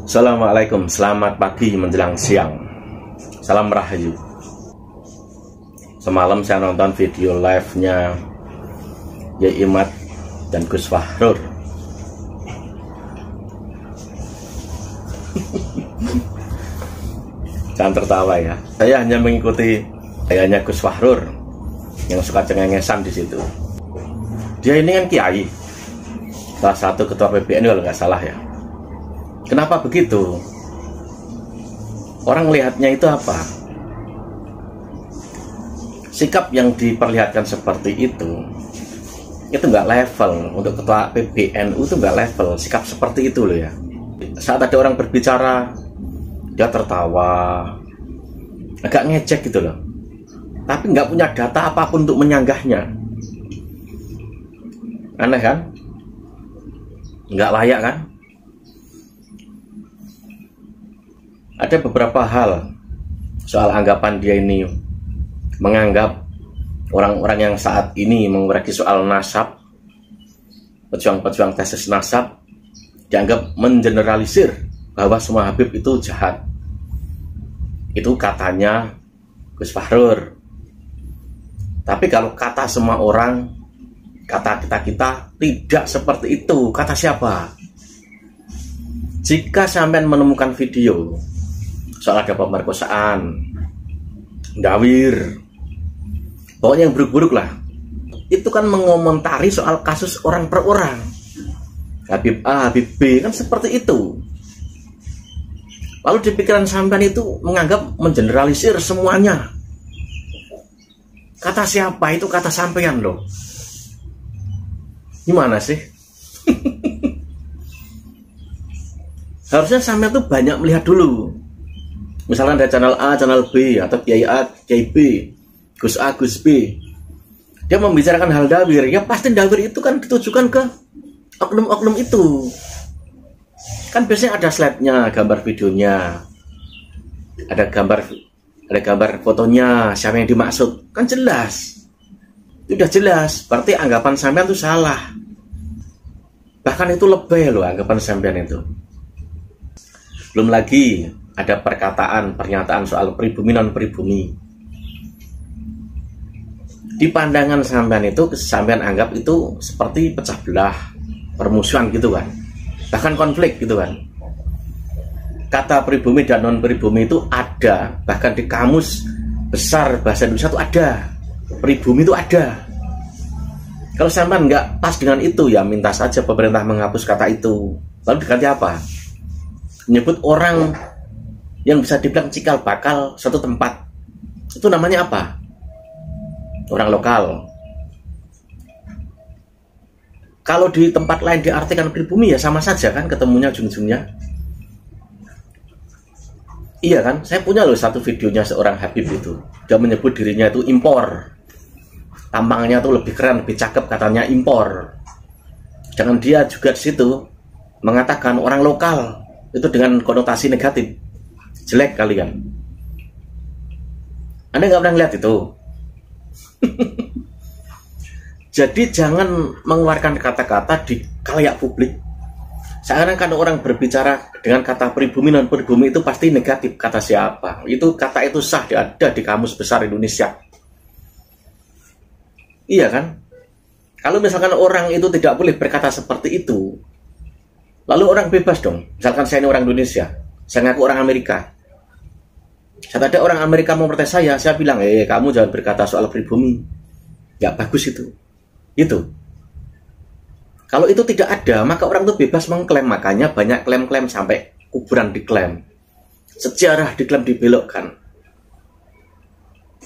Assalamualaikum, selamat pagi menjelang siang. Salam Rahayu. Semalam saya nonton video live-nya Yai Imad dan Gus Fahrur. Jangan tertawa ya. Saya hanya mengikuti gayanya Gus Fahrur yang suka cengengesan di situ. Dia ini kan kiai, salah satu ketua PBN kalau nggak salah ya. Kenapa begitu? Orang melihatnya itu apa? Sikap yang diperlihatkan seperti itu nggak level. Untuk ketua PBNU itu nggak level. Sikap seperti itu loh ya. Saat ada orang berbicara, dia tertawa, agak ngecek gitu loh. Tapi nggak punya data apapun untuk menyanggahnya. Aneh kan? Nggak layak kan? Ada beberapa hal soal anggapan dia ini menganggap orang-orang yang saat ini menguraikan soal nasab, pejuang-pejuang tesis nasab, dianggap mengeneralisir bahwa semua Habib itu jahat. Itu katanya Gus Fahrur. Tapi kalau kata semua orang, kata kita tidak seperti itu. Kata siapa? Jika sampean menemukan video soal ada pemerkosaan, dawir, pokoknya yang buruk-buruk lah, itu kan mengomentari soal kasus orang per orang, Habib A, Habib B, kan seperti itu. Lalu di pikiran sampean itu menganggap mengeneralisir semuanya. Kata siapa? Itu kata sampean loh. Gimana sih? Harusnya sampean tuh banyak melihat dulu. Misalnya ada channel A, channel B, atau Kiai A, Kiai B, Gus A, Gus B. Dia membicarakan hal dawir, ya pasti dawir itu kan ditujukan ke oknum-oknum itu. Kan biasanya ada slide-nya, gambar videonya, ada gambar fotonya, siapa yang dimaksud, kan jelas. Itu udah jelas, berarti anggapan sampean itu salah. Bahkan itu lebih loh anggapan sampean itu. Belum lagi ada pernyataan soal pribumi non pribumi. Di pandangan sampean itu, sampean anggap itu seperti pecah belah, permusuhan gitu kan, bahkan konflik gitu kan. Kata pribumi dan non pribumi itu ada, bahkan di kamus besar bahasa Indonesia itu ada, pribumi itu ada. Kalau sampean nggak pas dengan itu, ya minta saja pemerintah menghapus kata itu. Lalu diganti apa? Menyebut orang yang bisa dibilang cikal bakal satu tempat, itu namanya apa? Orang lokal. Kalau di tempat lain diartikan pribumi, ya sama saja kan, ketemunya ujung-ujungnya. Iya kan, saya punya loh satu videonya seorang Habib itu, dia menyebut dirinya itu impor, tampangnya tuh lebih keren, lebih cakep, katanya impor. Jangan dia juga di situ mengatakan orang lokal itu dengan konotasi negatif, jelek kalian. Anda nggak pernah lihat itu. Jadi jangan mengeluarkan kata-kata di khalayak publik seakan-akan orang berbicara dengan kata pribumi non pribumi itu pasti negatif. Kata siapa? Itu kata itu sah, ada di kamus besar Indonesia. Iya kan? Kalau misalkan orang itu tidak boleh berkata seperti itu, lalu orang bebas dong. Misalkan saya ini orang Indonesia, saya ngaku orang Amerika. Saat ada orang Amerika mau protes saya bilang, kamu jangan berkata soal pribumi, nggak bagus itu. Itu. Kalau itu tidak ada, maka orang itu bebas mengklaim. Makanya banyak klaim-klaim sampai kuburan diklaim, sejarah diklaim, dibelokkan.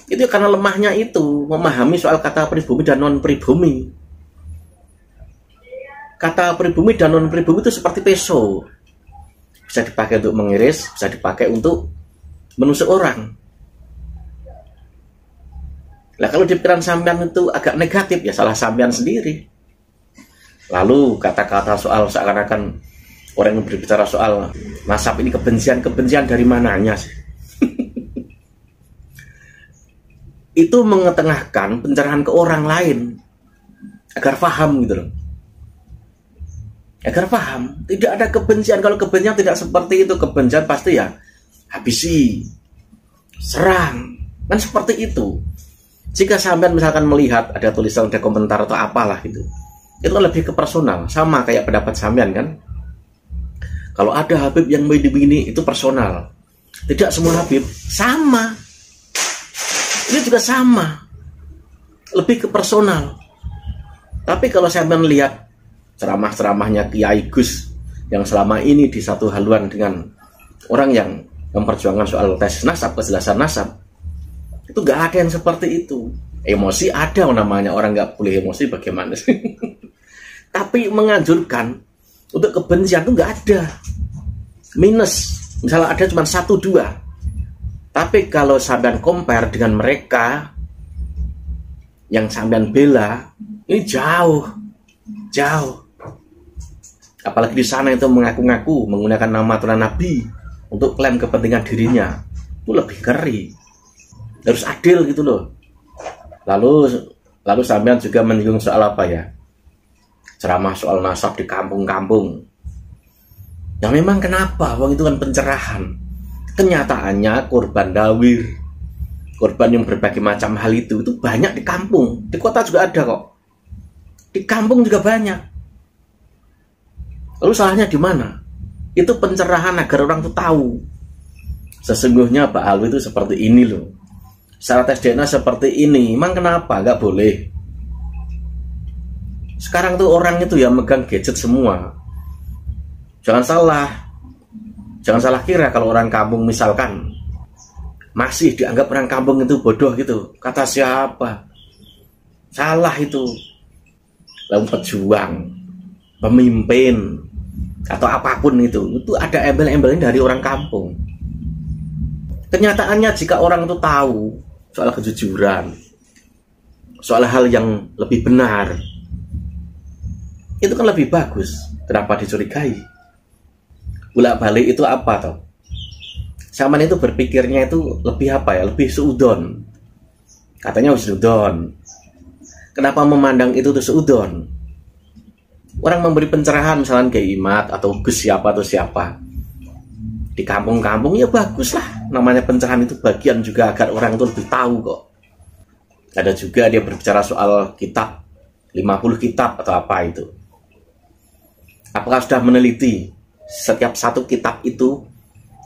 Itu karena lemahnya itu memahami soal kata pribumi dan non pribumi. Kata pribumi dan non pribumi itu seperti pisau, bisa dipakai untuk mengiris, bisa dipakai untuk menusuk orang. Nah kalau di pikiran sampean itu agak negatif, ya salah sampean sendiri. Lalu kata-kata soal seakan-akan orang yang berbicara soal nasab ini kebencian dari mananya sih? Itu mengetengahkan pencerahan ke orang lain agar paham gitu loh. Agar paham, tidak ada kebencian. Kalau kebencian tidak seperti itu, kebencian pasti ya habisi, serang, kan seperti itu. Jika sampean misalkan melihat ada tulisan, ada komentar atau apalah gitu, itu lebih ke personal, sama kayak pendapat sampean kan. Kalau ada Habib yang begini itu personal. Tidak semua Habib sama. Ini juga sama, lebih ke personal. Tapi kalau sampean lihat ceramah-ceramahnya Kiai Gus yang selama ini di satu haluan dengan orang yang memperjuangkan soal tes nasab, kejelasan nasab, itu nggak ada yang seperti itu. Emosi ada namanya, orang nggak boleh emosi bagaimana sih? Tapi menganjurkan untuk kebencian itu nggak ada. Minus, misalnya ada cuma 1-2. Tapi kalau sampean compare dengan mereka yang sampean bela, ini jauh. Apalagi di sana itu mengaku-ngaku menggunakan nama Tuhan Nabi untuk klaim kepentingan dirinya, itu lebih ngeri. Harus adil gitu loh. Lalu sampean juga menyinggung soal apa ya? Ceramah soal nasab di kampung-kampung. Ya memang kenapa? Wong itu kan pencerahan. Kenyataannya korban dawir, korban yang berbagai macam hal itu banyak di kampung. Di kota juga ada kok. Di kampung juga banyak. Lalu salahnya di mana? Itu pencerahan agar orang tuh tahu. Sesungguhnya Pak Alwi itu seperti ini loh. Syarat tes DNA seperti ini. Emang kenapa? Gak boleh. Sekarang tuh orang itu ya megang gadget semua. Jangan salah kira kalau orang kampung misalkan masih dianggap orang kampung itu bodoh gitu. Kata siapa? Salah itu. Lalu pejuang, pemimpin, atau apapun itu ada embel-embelnya dari orang kampung. Kenyataannya jika orang itu tahu soal kejujuran, soal hal yang lebih benar, itu kan lebih bagus. Kenapa dicurigai? Bolak-balik itu apa toh? Zaman itu berpikirnya itu lebih apa ya? Lebih seudon. Katanya seudon. Kenapa memandang itu tuh seudon? Orang memberi pencerahan misalnya kayak Imat atau Gus siapa atau siapa di kampung-kampung, ya bagus lah. Namanya pencerahan itu bagian juga agar orang itu lebih tahu kok. Ada juga dia berbicara soal kitab 50 kitab atau apa itu. Apakah sudah meneliti setiap satu kitab itu,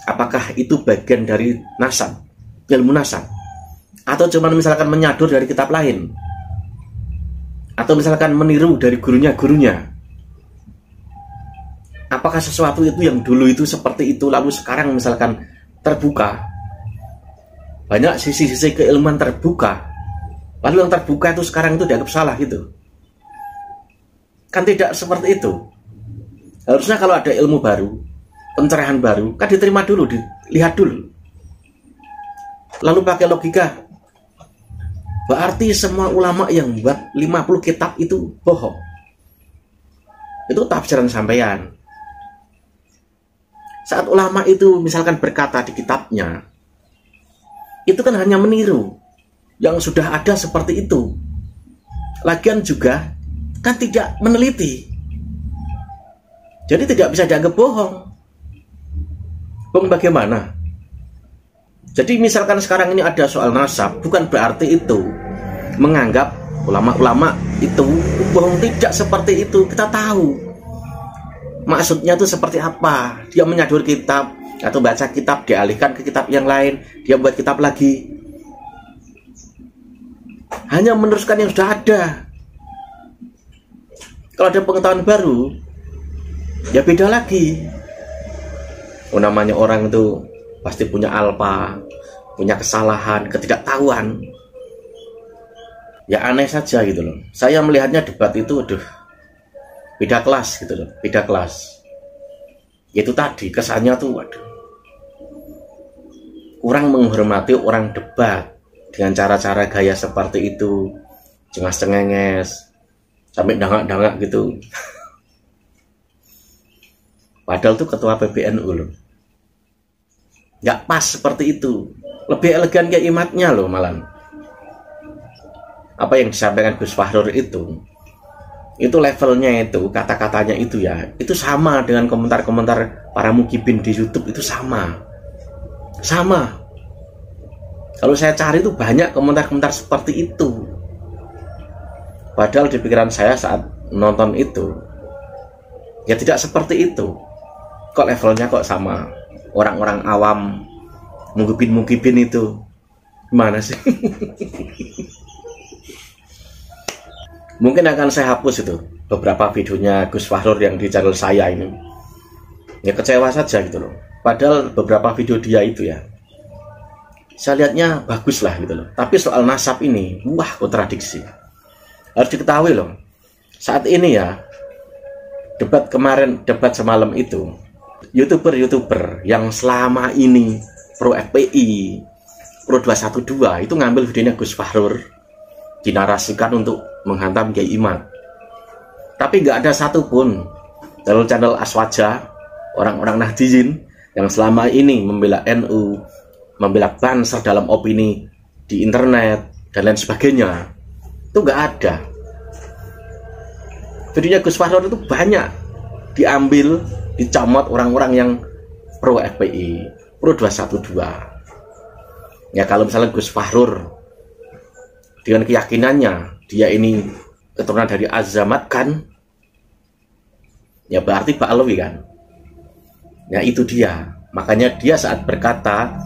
apakah itu bagian dari nasab, ilmu nasab, atau cuma misalkan menyadur dari kitab lain, atau misalkan meniru dari gurunya. Apakah sesuatu itu yang dulu itu seperti itu, lalu sekarang misalkan terbuka, banyak sisi-sisi keilmuan terbuka, lalu yang terbuka itu sekarang itu dianggap salah gitu? Kan tidak seperti itu. Harusnya kalau ada ilmu baru, pencerahan baru, kan diterima dulu, dilihat dulu, lalu pakai logika. Berarti semua ulama yang buat 50 kitab itu bohong. Itu tafsiran sampean. Saat ulama itu misalkan berkata di kitabnya, itu kan hanya meniru yang sudah ada seperti itu. Lagian juga kan tidak meneliti. Jadi tidak bisa dianggap bohong. Bohong bagaimana? Jadi misalkan sekarang ini ada soal nasab, bukan berarti itu menganggap ulama-ulama itu bohong. Tidak seperti itu. Kita tahu maksudnya itu seperti apa. Dia menyadur kitab atau baca kitab, dialihkan ke kitab yang lain, dia buat kitab lagi, hanya meneruskan yang sudah ada. Kalau ada pengetahuan baru, ya beda lagi. Namanya orang itu pasti punya alpa, punya kesalahan, ketidaktahuan. Ya aneh saja gitu loh. Saya melihatnya debat itu beda kelas gitu loh, beda kelas. Itu tadi kesannya tuh kurang menghormati orang debat dengan cara-cara gaya seperti itu, cengas-cengenges, sampai dangak-dangak gitu. Padahal tuh ketua PBNU loh. Nggak pas seperti itu. Lebih elegan kayak imatnya loh malah. Apa yang disampaikan Gus Fahrur itu itu levelnya, itu kata-katanya itu ya, itu sama dengan komentar-komentar para mukibin di YouTube, itu sama. Kalau saya cari itu banyak komentar-komentar seperti itu. Padahal di pikiran saya saat nonton itu ya tidak seperti itu. Kok levelnya kok sama? Orang-orang awam mukibin itu gimana sih? Mungkin akan saya hapus itu beberapa videonya Gus Fahrur yang di channel saya ini. Ya kecewa saja gitu loh. Padahal beberapa video dia itu ya, saya lihatnya bagus lah gitu loh. Tapi soal nasab ini, wah kontradiksi. Harus diketahui loh, saat ini ya, debat semalam itu, YouTuber yang selama ini pro FPI, pro 212 itu ngambil videonya Gus Fahrur, dinarasikan untuk menghantam Kiai Imad. Tapi nggak ada satupun channel Aswaja, orang-orang Nahdiyin yang selama ini membela NU, membela Banser dalam opini di internet dan lain sebagainya, itu nggak ada. Videonya Gus Fahrur itu banyak diambil, dicomot orang-orang yang pro FPI, pro 212. Ya kalau misalnya Gus Fahrur dengan keyakinannya dia ini keturunan dari Azamat kan, ya berarti Pak Alwi kan. Ya itu dia. Makanya dia saat berkata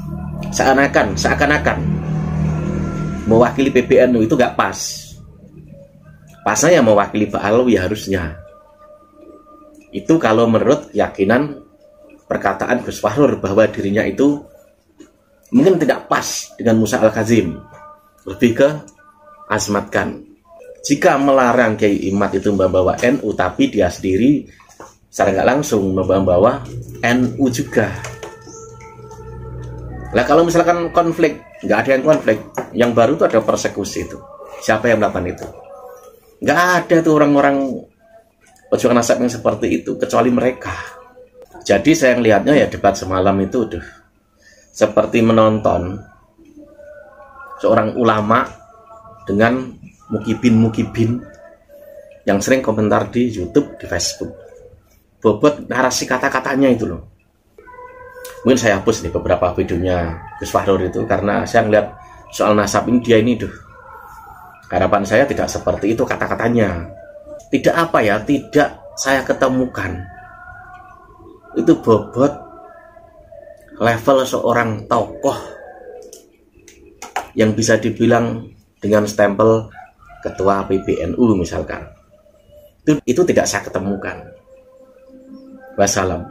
seakan-akan mewakili PBNU itu gak pas. Pasnya yang mewakili Pak Alwi harusnya. Itu kalau menurut keyakinan perkataan Gus Fahrur bahwa dirinya itu mungkin tidak pas dengan Musa Al-Kazim, lebih ke azmatkan. Jika melarang Kiai Imad itu membawa NU, tapi dia sendiri secara nggak langsung membawa NU juga. Lah kalau misalkan konflik, nggak ada yang konflik, yang baru itu ada persekusi itu. Siapa yang melakukan itu? Nggak ada tuh orang-orang perjuangan nasab yang seperti itu, kecuali mereka. Jadi saya melihatnya ya debat semalam itu seperti menonton seorang ulama dengan mukibin yang sering komentar di YouTube, di Facebook, bobot narasi kata-katanya itu loh. Mungkin saya hapus nih beberapa videonya Gus Fahrur itu, karena saya ngeliat soal nasab ini, dia ini harapan saya tidak seperti itu kata-katanya. Tidak saya ketemukan itu bobot level seorang tokoh yang bisa dibilang dengan stempel ketua PBNU misalkan. Itu tidak saya ketemukan. Wassalam.